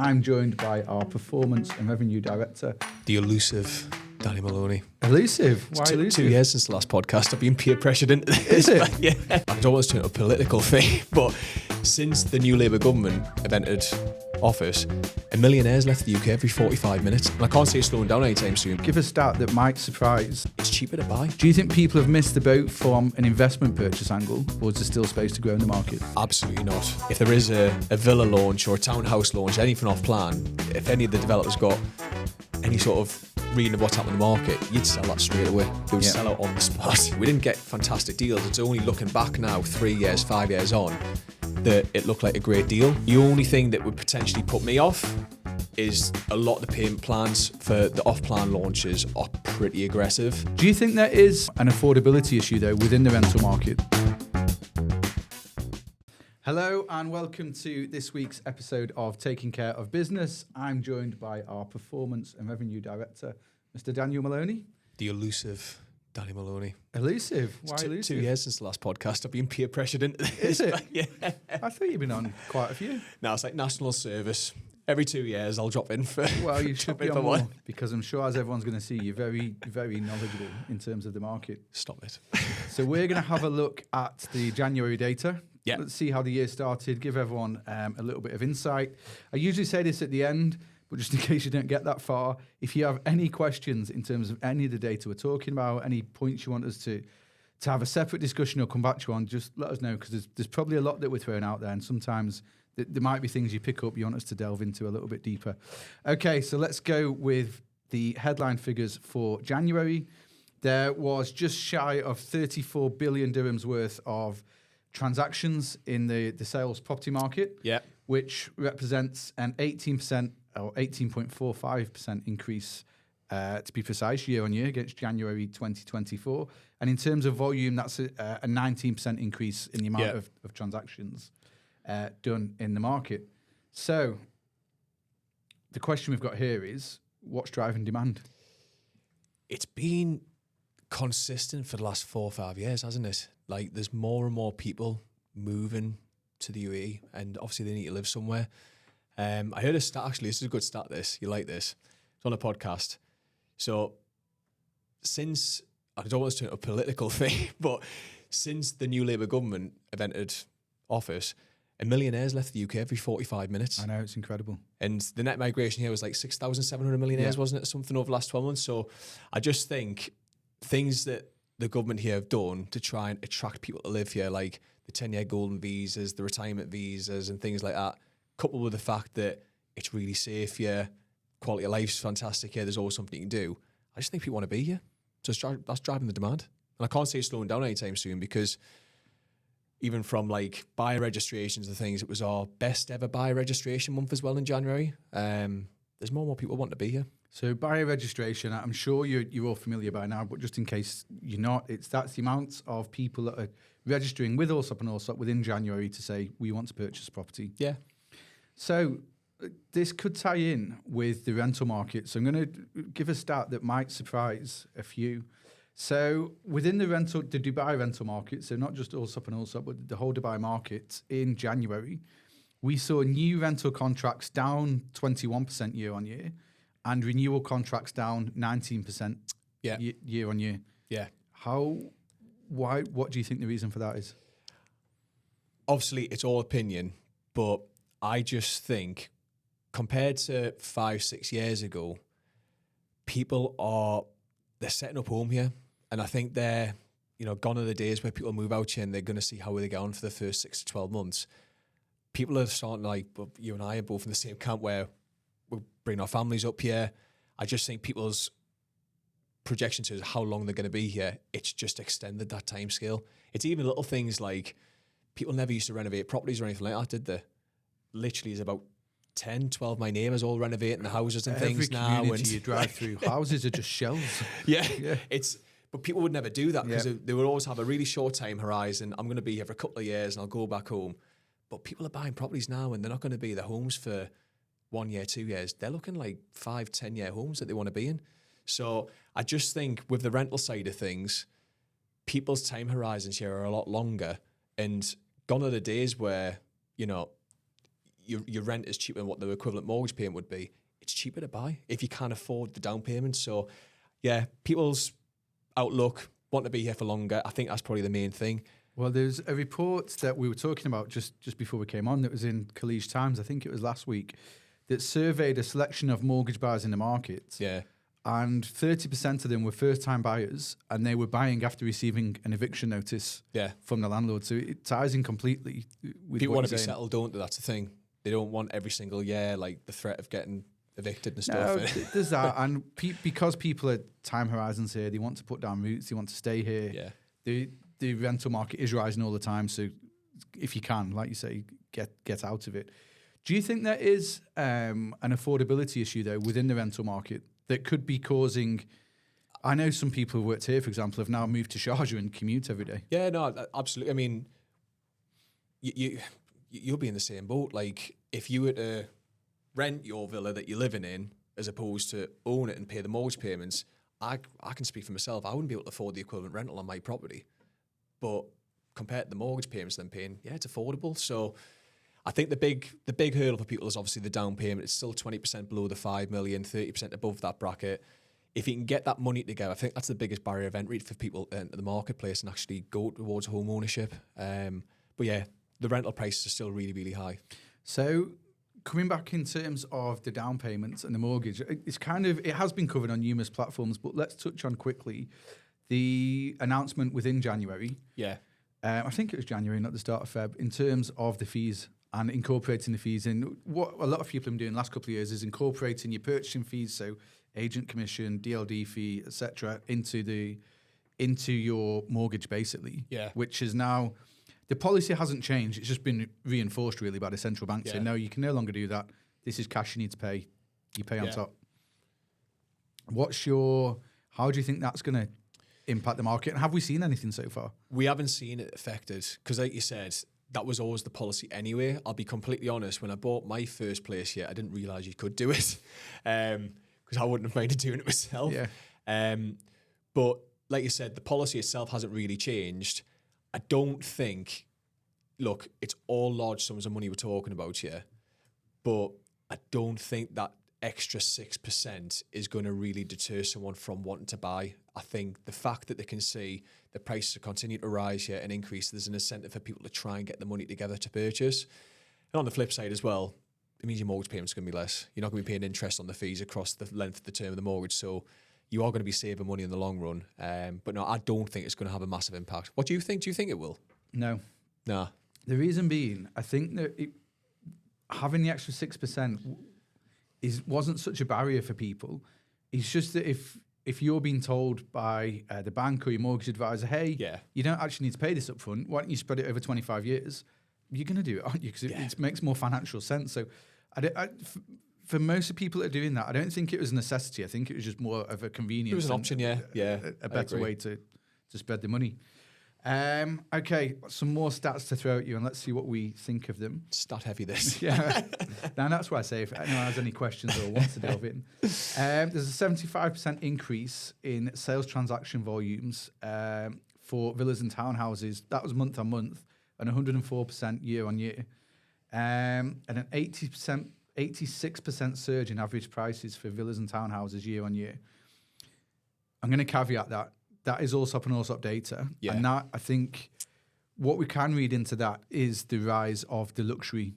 I'm joined by our Performance and Revenue Director, the elusive Danny Maloney. Elusive? Why elusive? 2 years since the last podcast. I've been peer pressured into this. Is it? Yeah. I don't want to turn it a political thing, but since the new Labour government have entered office, a millionaire's left the UK every 45 minutes. And I can't see it slowing down anytime soon. Give a stat that might surprise. It's cheaper to buy. Do you think people have missed the boat from an investment purchase angle, or is there still space to grow in the market? Absolutely not. If there is a villa launch or a townhouse launch, anything off plan, if any of the developers got any sort of reading of what's happening in the market, you'd sell that straight away. They would sell out on the spot. We didn't get fantastic deals. It's only looking back now, 3 years, 5 years on, that it looked like a great deal. The only thing that would potentially put me off is a lot of the payment plans for the off-plan launches are pretty aggressive. Do you think there is an affordability issue, though, within the rental market? Hello and welcome to this week's episode of Taking Care of Business. I'm joined by our Performance and Revenue Director, Mr. Daniel Maloney. The elusive Danny Maloney. Elusive? Why elusive? 2 years since the last podcast. I've been peer pressured into this. Is it? Yeah. I thought you've been on quite a few. No, it's like national service. Every 2 years I'll drop in for. Well, you should be on one. more, because I'm sure, as everyone's going to see, you're very, very knowledgeable in terms of the market. Stop it. So we're going to have a look at the January data. Yeah. Let's see how the year started, give everyone a little bit of insight. I usually say this at the end, but just in case you don't get that far, if you have any questions in terms of any of the data we're talking about, any points you want us to have a separate discussion or come back to you on, just let us know, because there's probably a lot that we're throwing out there, and sometimes there might be things you pick up you want us to delve into a little bit deeper. Okay, so let's go with the headline figures for January. There was just shy of 34 billion dirhams worth of transactions in the sales property market, which represents an 18% or 18.45% increase, to be precise, year on year against January 2024. And in terms of volume, that's a 19% increase in the amount of transactions done in the market. So the question we've got here is, what's driving demand? It's been consistent for the last 4 or 5 years, hasn't it? Like, there's more and more people moving to the UAE, and obviously they need to live somewhere. I heard a stat, actually, this is a good stat, this. You like this. It's on a podcast. So, since, I don't want to turn it a political thing, but since the new Labour government have entered office, a millionaire's left the UK every 45 minutes. I know, it's incredible. And the net migration here was like 6,700 millionaires, wasn't it? Something over the last 12 months. So, I just think things that the government here have done to try and attract people to live here, like the 10-year golden visas, the retirement visas and things like that, coupled with the fact that it's really safe here, quality of life's fantastic here, there's always something you can do. I just think people want to be here. So that's driving the demand. And I can't see it slowing down anytime soon, because even from like buyer registrations and things, it was our best ever buyer registration month as well in January. There's more and more people want to be here. So buyer registration, I'm sure you're all familiar by now, but just in case you're not, that's the amount of people that are registering with Allsop and Allsop within January to say, we want to purchase property. Yeah. So this could tie in with the rental market. So I'm going to give a stat that might surprise a few. So within the Dubai rental market, so not just Allsop and Allsop, but the whole Dubai market, in January, we saw new rental contracts down 21% year on year, and renewal contracts down 19% year on year. Yeah. What do you think the reason for that is? Obviously, it's all opinion, but I just think compared to 5-6 years ago, they're setting up home here. And I think they're, gone are the days where people move out here and they're going to see how they get on for the first 6 to 12 months. People are starting, like, you and I are both in the same camp where we're bringing our families up here. I just think people's projection to how long they're going to be here, it's just extended that time scale. It's even little things like people never used to renovate properties or anything like that, did they? Literally, is about 10, 12 my neighbours all renovating the houses and things now. Every community you drive through, houses are just shells. Yeah. But people would never do that, because they would always have a really short time horizon. I'm going to be here for a couple of years and I'll go back home. But people are buying properties now, and they're not going to be their homes for 1 year, 2 years. They're looking like 5-10 year homes that they want to be in. So I just think with the rental side of things, people's time horizons here are a lot longer, and gone are the days where, your rent is cheaper than what the equivalent mortgage payment would be, it's cheaper to buy if you can't afford the down payment. So, yeah, people's outlook, want to be here for longer. I think that's probably the main thing. Well, there's a report that we were talking about just before we came on that was in College Times, I think it was last week, that surveyed a selection of mortgage buyers in the market. Yeah. And 30% of them were first-time buyers, and they were buying after receiving an eviction notice from the landlord. So it ties in completely with people what want to you're be saying. settled, don't they? That's the thing. They don't want every single year, like, the threat of getting evicted and No, stuff. there's that. And because people are time horizons here, they want to put down roots, they want to stay here. Yeah. The rental market is rising all the time. So if you can, like you say, get out of it. Do you think there is an affordability issue, though, within the rental market that could be causing... I know some people who worked here, for example, have now moved to Sharjah and commute every day. Yeah, no, absolutely. I mean, you'll be in the same boat. Like, if you were to rent your villa that you're living in as opposed to own it and pay the mortgage payments, I can speak for myself. I wouldn't be able to afford the equivalent rental on my property. But compared to the mortgage payments I'm paying, yeah, it's affordable. So I think the big hurdle for people is obviously the down payment. It's still 20% below the 5 million, 30% above that bracket. If you can get that money together, I think that's the biggest barrier of entry for people into the marketplace and actually go towards home ownership. But yeah, the rental prices are still really, really high. So coming back in terms of the down payments and the mortgage, it has been covered on numerous platforms, but let's touch on quickly the announcement within January. Yeah. I think it was January, not the start of Feb, in terms of the fees and incorporating the fees in. What a lot of people have been doing the last couple of years is incorporating your purchasing fees, so agent commission, DLD fee, etc., into your mortgage, basically. Yeah. Which is now, the policy hasn't changed. It's just been reinforced really by the central bank saying, no, you can no longer do that. This is cash you need to pay. You pay on top. How do you think that's going to impact the market? And have we seen anything so far? We haven't seen it affected because, like you said, that was always the policy anyway. I'll be completely honest. When I bought my first place here, I didn't realise you could do it because I wouldn't have minded doing it myself. Yeah. But like you said, the policy itself hasn't really changed. I don't think, look, it's all large sums of money we're talking about here, but I don't think that extra 6% is going to really deter someone from wanting to buy. I think the fact that they can see the prices continue to rise here and increase, there's an incentive for people to try and get the money together to purchase. And on the flip side as well, it means your mortgage payment's going to be less. You're not going to be paying interest on the fees across the length of the term of the mortgage, so you are going to be saving money in the long run. But no, I don't think it's going to have a massive impact. What do you think? Do you think it will? No. Nah. The reason being, I think that having the extra 6% wasn't such a barrier for people. It's just that if you're being told by the bank or your mortgage advisor, hey, you don't actually need to pay this up front, why don't you spread it over 25 years? You're going to do it, aren't you? Because it makes more financial sense. So for most of the people that are doing that, I don't think it was a necessity. I think it was just more of a convenience. It was an option, a better way to spread the money. Okay, some more stats to throw at you, and let's see what we think of them. Stat heavy this. Yeah. Now, that's why I say if anyone has any questions or wants to delve in. There's a 75% increase in sales transaction volumes for villas and townhouses. That was month on month, and 104% year on year. And an 86% surge in average prices for villas and townhouses year on year. I'm going to caveat that. That is Allsop and Allsop data. Yeah. And that, I think, what we can read into that is the rise of the luxury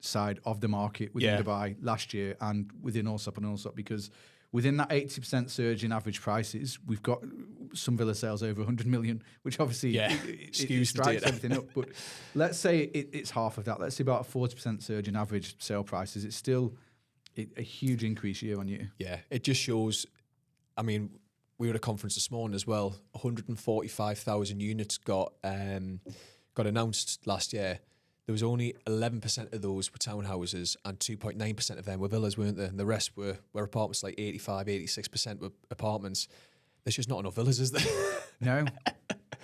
side of the market within Dubai last year and within Allsop and Allsop, because within that 80% surge in average prices, we've got some villa sales over 100 million, which obviously it strikes everything up. But let's say it's half of that. Let's say about a 40% surge in average sale prices. It's still a huge increase year on year. Yeah, it just shows, I mean, we were at a conference this morning as well. 145,000 units got announced last year. There was only 11% of those were townhouses and 2.9% of them were villas, weren't there? And the rest were apartments, like 85, 86% were apartments. There's just not enough villas, is there? No.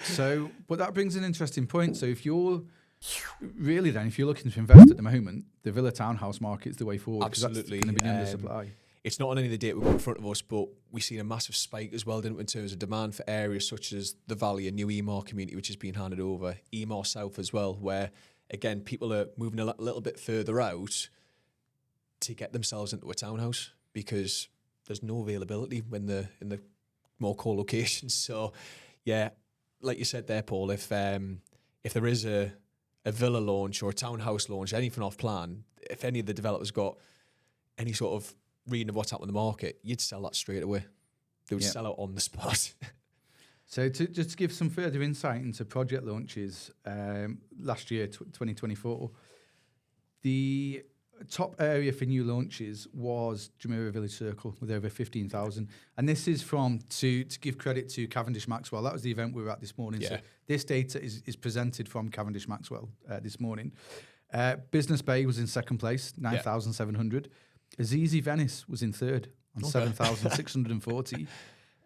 So, but that brings an interesting point. So if you're if you're looking to invest at the moment, the villa townhouse market is the way forward. Absolutely. Because that's going to be under supply. It's not on any of the data we've got in front of us, but we've seen a massive spike as well, didn't we, in terms of demand for areas such as the Valley, a new Emaar community which has been handed over, Emaar South as well, where again, people are moving a little bit further out to get themselves into a townhouse because there's no availability when they're in the more core locations. So, yeah, like you said there, Paul, if there is a villa launch or a townhouse launch, anything off plan, if any of the developers got any sort of reading of what's happening in the market, you'd sell that straight away. They would sell out on the spot. So just to give some further insight into project launches, last year, 2024, the top area for new launches was Jumeirah Village Circle with over 15,000. And this is to give credit to Cavendish Maxwell. That was the event we were at this morning. Yeah. So this data is presented from Cavendish Maxwell this morning. Business Bay was in second place, 9,700. Azizi Venice was in third on 7,640.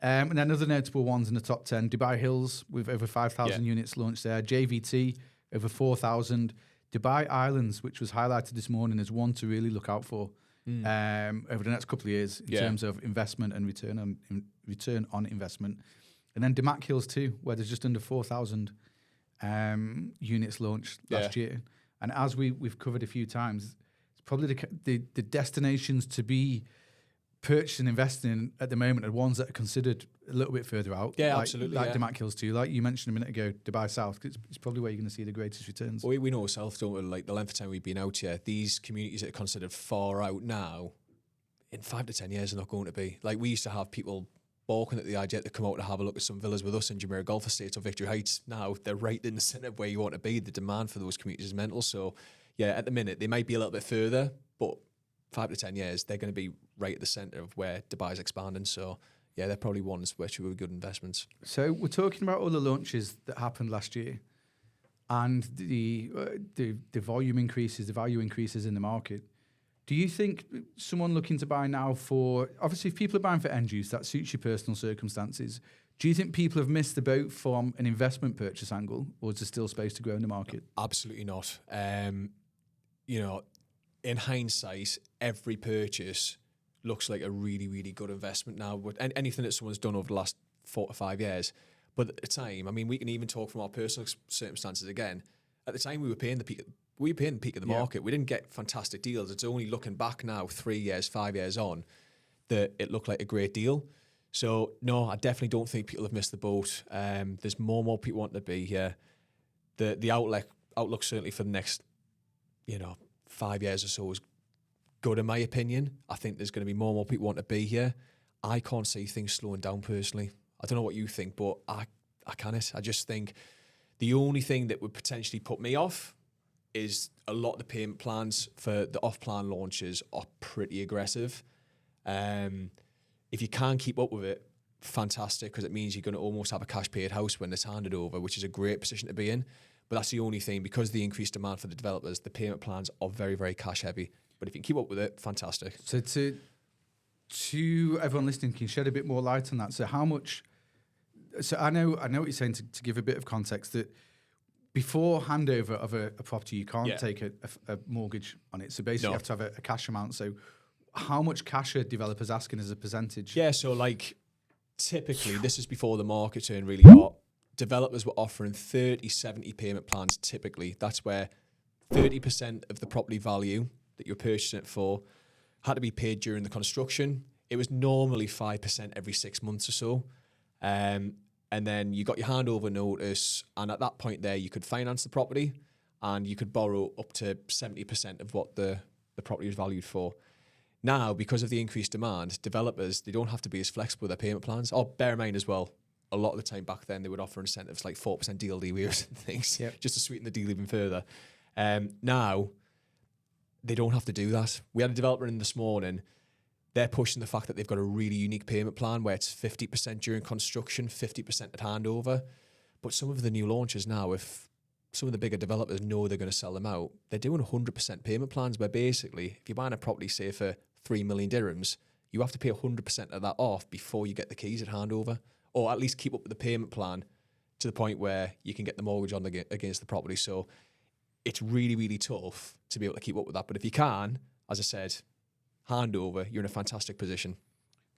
And then other notable ones in the top 10, Dubai Hills with over 5,000 units launched there. JVT, over 4,000. Dubai Islands, which was highlighted this morning as one to really look out for over the next couple of years in terms of investment and return on investment. And then Damac Hills too, where there's just under 4,000 units launched last year. And as we've covered a few times, it's probably the destinations to be purchased and investing in at the moment are ones that are considered a little bit further out. Yeah, absolutely. Like Damac Hills too. Like you mentioned a minute ago, Dubai South, it's probably where you're going to see the greatest returns. Well, we know ourselves, don't we? Like the length of time we've been out here, these communities that are considered far out now, in 5 to 10 years, are not going to be. Like we used to have people balking at the idea to come out to have a look at some villas with us in Jumeirah Golf Estates or Victory Heights. Now they're right in the centre of where you want to be. The demand for those communities is mental. So, yeah, at the minute, they might be a little bit further, but 5 to 10 years, they're going to be right at the centre of where Dubai's expanding. So, yeah, they're probably ones which were good investments. So we're talking about all the launches that happened last year and the volume increases, the value increases in the market. Do you think someone looking to buy now obviously if people are buying for end use, that suits your personal circumstances. Do you think people have missed the boat from an investment purchase angle, or is there still space to grow in the market? Absolutely not. In hindsight, every purchase looks like a really, really good investment now. But anything that someone's done over the last 4 to 5 years. But at the time, I mean, we can even talk from our personal circumstances again. At the time, we were paying the peak of the market. We didn't get fantastic deals. It's only looking back now, 3 years, 5 years on, that it looked like a great deal. So, no, I definitely don't think people have missed the boat. There's more and more people wanting to be here. The outlook certainly for the next, 5 years or so is good in my opinion. I think there's going to be more and more people wanting to be here. I can't see things slowing down personally. I don't know what you think, but I can't. I just think the only thing that would potentially put me off is a lot of the payment plans for the off-plan launches are pretty aggressive. If you can keep up with it, fantastic, because it means you're going to almost have a cash paid house when it's handed over, which is a great position to be in. But that's the only thing, because of the increased demand for the developers, the payment plans are very, very cash heavy. But if you can keep up with it, fantastic. So to everyone listening, can you shed a bit more light on that? So how much? So I know what you're saying, to give a bit of context, that before handover of a property, you can't take a mortgage on it. So basically, you have to have a cash amount. So how much cash are developers asking as a percentage? Yeah, so like typically, this is before the market turned really hot. Developers were offering 30-70 payment plans typically. That's where 30% of the property value that you're purchasing it for had to be paid during the construction. It was normally 5% every 6 months or so. And then you got your handover notice, and at that point there, you could finance the property and you could borrow up to 70% of what the property was valued for. Now, because of the increased demand, developers, they don't have to be as flexible with their payment plans. Oh, bear in mind as well, a lot of the time back then, they would offer incentives like 4% DLD waivers and things, just to sweeten the deal even further. Now, they don't have to do that. We had a developer in this morning. They're pushing the fact that they've got a really unique payment plan where it's 50% during construction, 50% at handover. But some of the new launches now, if some of the bigger developers know they're going to sell them out, they're doing 100% payment plans where basically, if you're buying a property, say, for 3 million dirhams, you have to pay 100% of that off before you get the keys at handover, or at least keep up with the payment plan to the point where you can get the mortgage on against the property. So it's really, really tough to be able to keep up with that. But if you can, as I said, handover, you're in a fantastic position.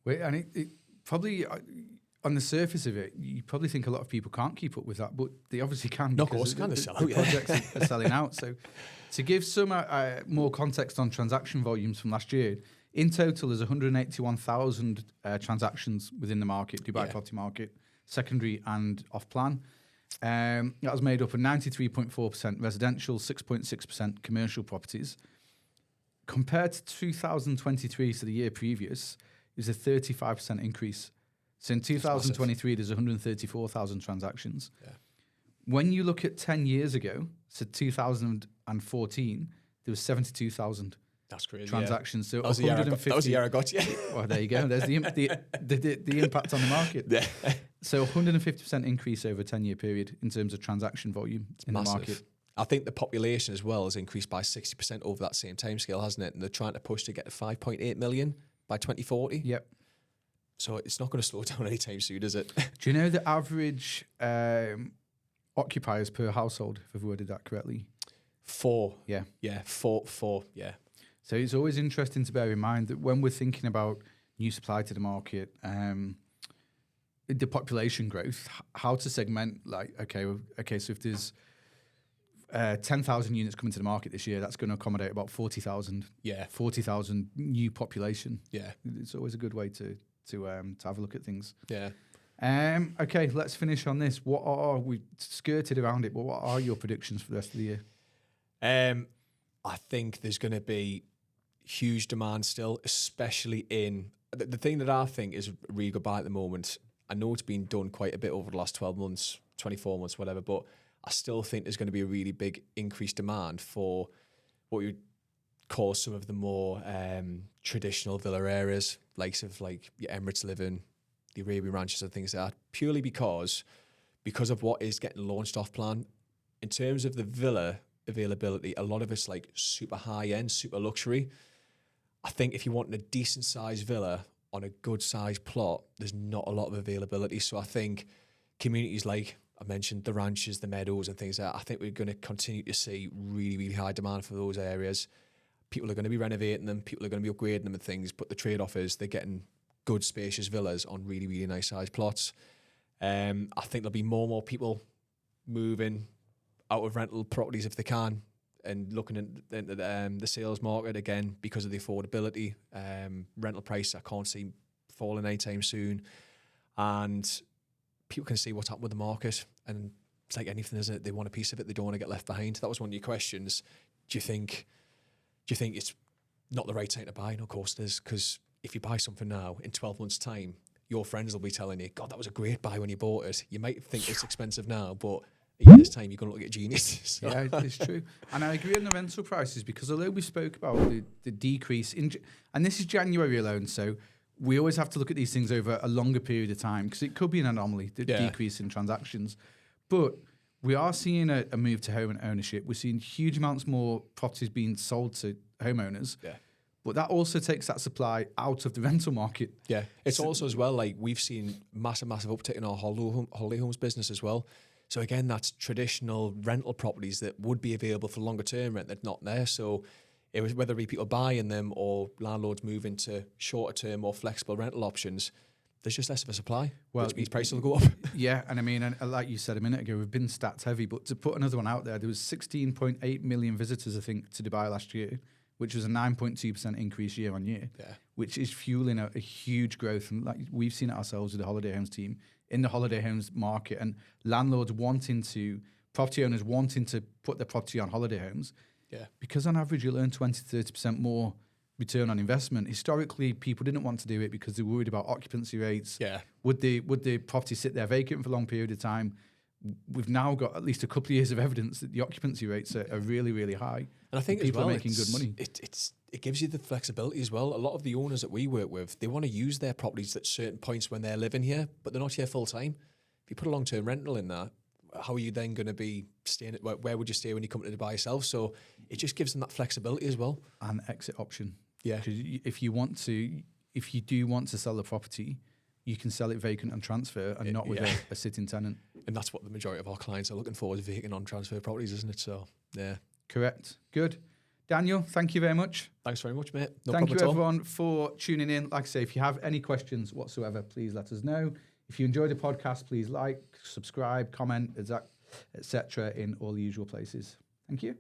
Wait, and it probably, on the surface of it, you probably think a lot of people can't keep up with that, but they obviously can. No, of course, they sell out. The projects are selling out. So, to give some more context on transaction volumes from last year, in total, there's 181,000 transactions within the market, Dubai property market, secondary and off-plan. That was made up of 93.4% residential, 6.6% commercial properties. Compared to 2023, so the year previous, is a 35% increase. So in 2023, there's 134,000 transactions. Yeah. When you look at 10 years ago, so 2014, there was 72,000 That's crazy. transactions. So that was the year I got you. Well, there you go. There's the impact on the market. Yeah. So 150% increase over a 10-year period in terms of transaction volume in the market. I think the population as well has increased by 60% over that same timescale, hasn't it? And they're trying to push to get to 5.8 million by 2040. Yep. So it's not going to slow down anytime soon, is it? Do you know the average occupiers per household, if I've worded that correctly? 4. Yeah. Yeah, four, yeah. So it's always interesting to bear in mind that when we're thinking about new supply to the market, the population growth, how to segment, like, okay, so if there's 10,000 units coming to the market this year, that's going to accommodate about 40,000. Yeah. 40,000 new population. Yeah. It's always a good way to have a look at things. Yeah. Okay, let's finish on this. We skirted around it, but what are your predictions for the rest of the year? I think there's going to be huge demand still, especially in the thing that I think is really good buy at the moment. I know it's been done quite a bit over the last 12 months, 24 months, whatever, but I still think there's going to be a really big increased demand for what you would call some of the more traditional villa areas, likes of like your Emirates Living, the Arabian Ranches and things like that, purely because of what is getting launched off plan. In terms of the villa availability, a lot of it's like super high end, super luxury. I think if you want a decent sized villa on a good sized plot, there's not a lot of availability. So I think communities like I mentioned, the ranches, the meadows and things like that, I think we're going to continue to see really, really high demand for those areas. People are going to be renovating them, people are going to be upgrading them and things, but the trade-off is they're getting good, spacious villas on really, really nice sized plots. I think there'll be more and more people moving out of rental properties if they can, and looking into the sales market again because of the affordability. Rental price I can't see falling anytime soon, and people can see what's happened with the market, and it's like anything, isn't it? They want a piece of it, they don't want to get left behind. That was one of your questions. Do you think it's not the right time to buy? No, of course it is, because if you buy something now, in 12 months' time, your friends will be telling you, God, that was a great buy when you bought it. You might think it's expensive now, but a year's time, you're going to look at genius. So. Yeah, it's true. And I agree on the rental prices, because although we spoke about the decrease, and this is January alone, so we always have to look at these things over a longer period of time, because it could be an anomaly, the decrease in transactions. But we are seeing a move to home and ownership. We're seeing huge amounts more properties being sold to homeowners. Yeah. But that also takes that supply out of the rental market. Yeah. It's also as well, like we've seen massive uptick in our holiday homes business as well. So again, that's traditional rental properties that would be available for longer term rent that's not there. So it was whether it be people buying them or landlords moving to shorter term, more flexible rental options, there's just less of a supply, which means prices will go up. Yeah, and I mean, and like you said a minute ago, we've been stats heavy, but to put another one out there was 16.8 million visitors, I think, to Dubai last year, which was a 9.2% increase year on year, which is fueling a huge growth. And like we've seen it ourselves with the holiday homes team in the holiday homes market, and property owners wanting to put their property on holiday homes. Yeah. Because on average, you'll earn 20 to 30% more return on investment. Historically, people didn't want to do it because they were worried about occupancy rates. Yeah. Would the property sit there vacant for a long period of time? We've now got at least a couple of years of evidence that the occupancy rates are really, really high. And I think people as well, are making good money. It gives you the flexibility as well. A lot of the owners that we work with, they want to use their properties at certain points when they're living here, but they're not here full time. If you put a long-term rental in there, how are you then going to be staying? Where would you stay when you come to Dubai yourself? So it just gives them that flexibility as well. And exit option. Yeah. Because if you do want to sell the property, you can sell it vacant and transfer, and not with a sitting tenant. And that's what the majority of our clients are looking for, is vacant on transfer properties, isn't it? So, yeah. Correct. Good. Daniel, thank you very much. Thanks very much, mate. Thank you, everyone, for tuning in. Like I say, if you have any questions whatsoever, please let us know. If you enjoy the podcast, please like, subscribe, comment, etc. in all the usual places. Thank you.